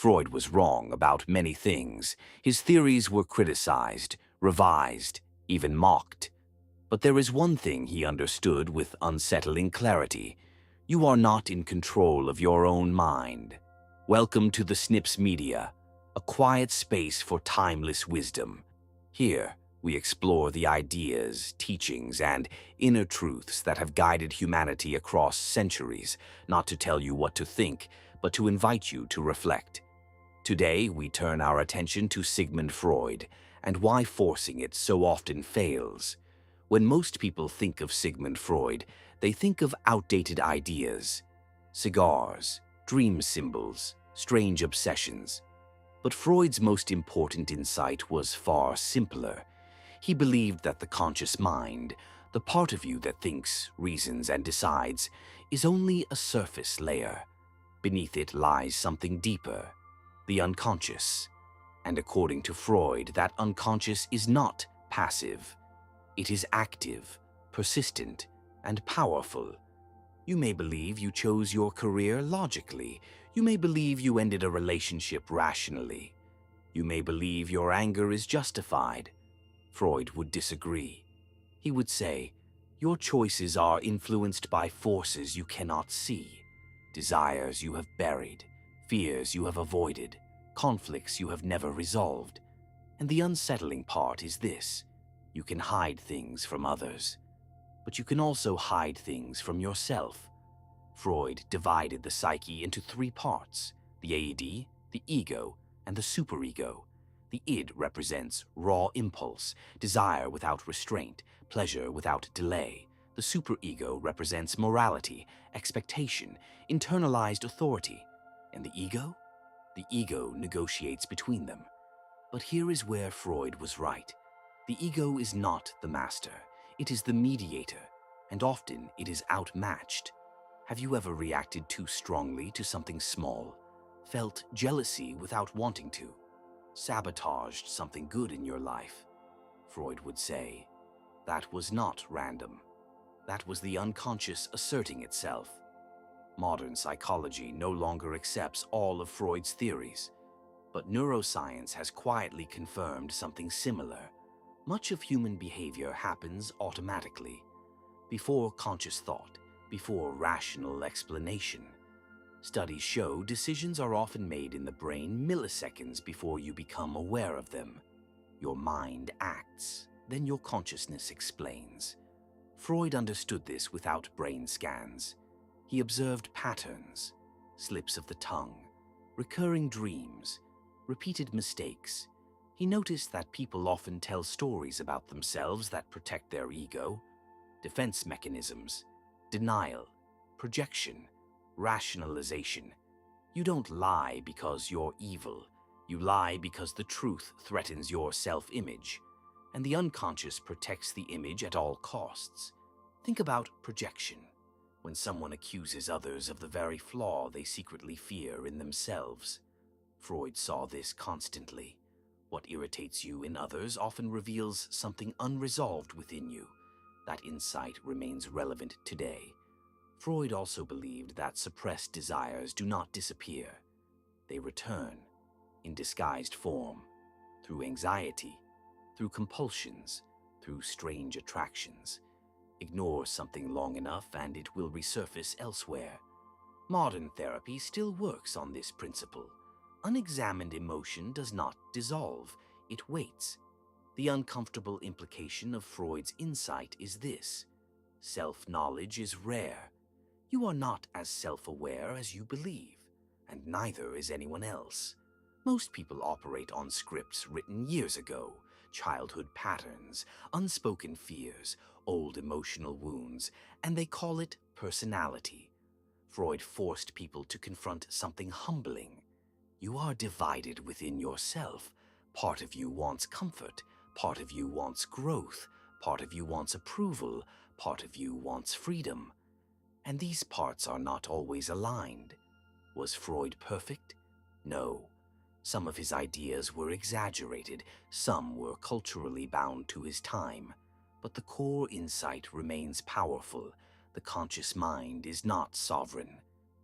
Freud was wrong about many things. His theories were criticized, revised, even mocked. But there is one thing he understood with unsettling clarity. You are not in control of your own mind. Welcome to the Snips Media, a quiet space for timeless wisdom. Here, we explore the ideas, teachings, and inner truths that have guided humanity across centuries, not to tell you what to think, but to invite you to reflect. Today, we turn our attention to Sigmund Freud and why forcing it so often fails. When most people think of Sigmund Freud, they think of outdated ideas, cigars, dream symbols, strange obsessions. But Freud's most important insight was far simpler. He believed that the conscious mind, the part of you that thinks, reasons, and decides, is only a surface layer. Beneath it lies something deeper, the unconscious. And according to Freud, that unconscious is not passive. It is active, persistent, and powerful. You may believe you chose your career logically. You may believe you ended a relationship rationally. You may believe your anger is justified. Freud would disagree. He would say, your choices are influenced by forces you cannot see, desires you have buried, fears you have avoided, conflicts you have never resolved. And the unsettling part is this: you can hide things from others, but you can also hide things from yourself. Freud divided the psyche into three parts: the id, the ego, and the superego. The id represents raw impulse, desire without restraint, pleasure without delay. The superego represents morality, expectation, internalized authority. And the ego? The ego negotiates between them. But here is where Freud was right. The ego is not the master. It is the mediator, and often it is outmatched. Have you ever reacted too strongly to something small? Felt jealousy without wanting to? Sabotaged something good in your life? Freud would say, that was not random. That was the unconscious asserting itself. Modern psychology no longer accepts all of Freud's theories, but neuroscience has quietly confirmed something similar. Much of human behavior happens automatically, before conscious thought, before rational explanation. Studies show decisions are often made in the brain milliseconds before you become aware of them. Your mind acts, then your consciousness explains. Freud understood this without brain scans. He observed patterns, slips of the tongue, recurring dreams, repeated mistakes. He noticed that people often tell stories about themselves that protect their ego: defense mechanisms, denial, projection, rationalization. You don't lie because you're evil. You lie because the truth threatens your self-image, and the unconscious protects the image at all costs. Think about projection. When someone accuses others of the very flaw they secretly fear in themselves. Freud saw this constantly. What irritates you in others often reveals something unresolved within you. That insight remains relevant today. Freud also believed that suppressed desires do not disappear. They return, in disguised form, through anxiety, through compulsions, through strange attractions. Ignore something long enough and it will resurface elsewhere. Modern therapy still works on this principle. Unexamined emotion does not dissolve, it waits. The uncomfortable implication of Freud's insight is this: self-knowledge is rare. You are not as self-aware as you believe, and neither is anyone else. Most people operate on scripts written years ago, childhood patterns, unspoken fears, old emotional wounds, and they call it personality. Freud forced people to confront something humbling. You are divided within yourself. Part of you wants comfort, part of you wants growth, part of you wants approval, part of you wants freedom. And these parts are not always aligned. Was Freud perfect? No. Some of his ideas were exaggerated, some were culturally bound to his time. But the core insight remains powerful. The conscious mind is not sovereign.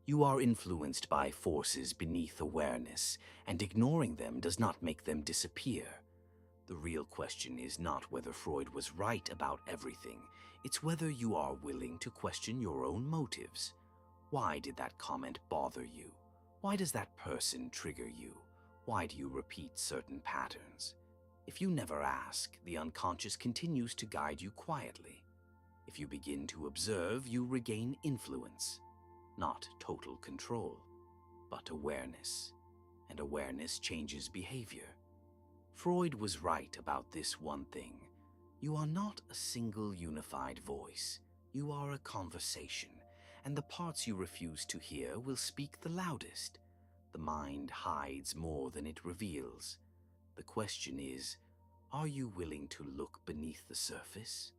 You are influenced by forces beneath awareness, and ignoring them does not make them disappear. The real question is not whether Freud was right about everything, it's whether you are willing to question your own motives. Why did that comment bother you? Why does that person trigger you? Why do you repeat certain patterns? If you never ask, the unconscious continues to guide you quietly. If you begin to observe, you regain influence. Not total control, but awareness. And awareness changes behavior. Freud was right about this one thing. You are not a single unified voice. You are a conversation, and the parts you refuse to hear will speak the loudest. The mind hides more than it reveals. The question is, are you willing to look beneath the surface?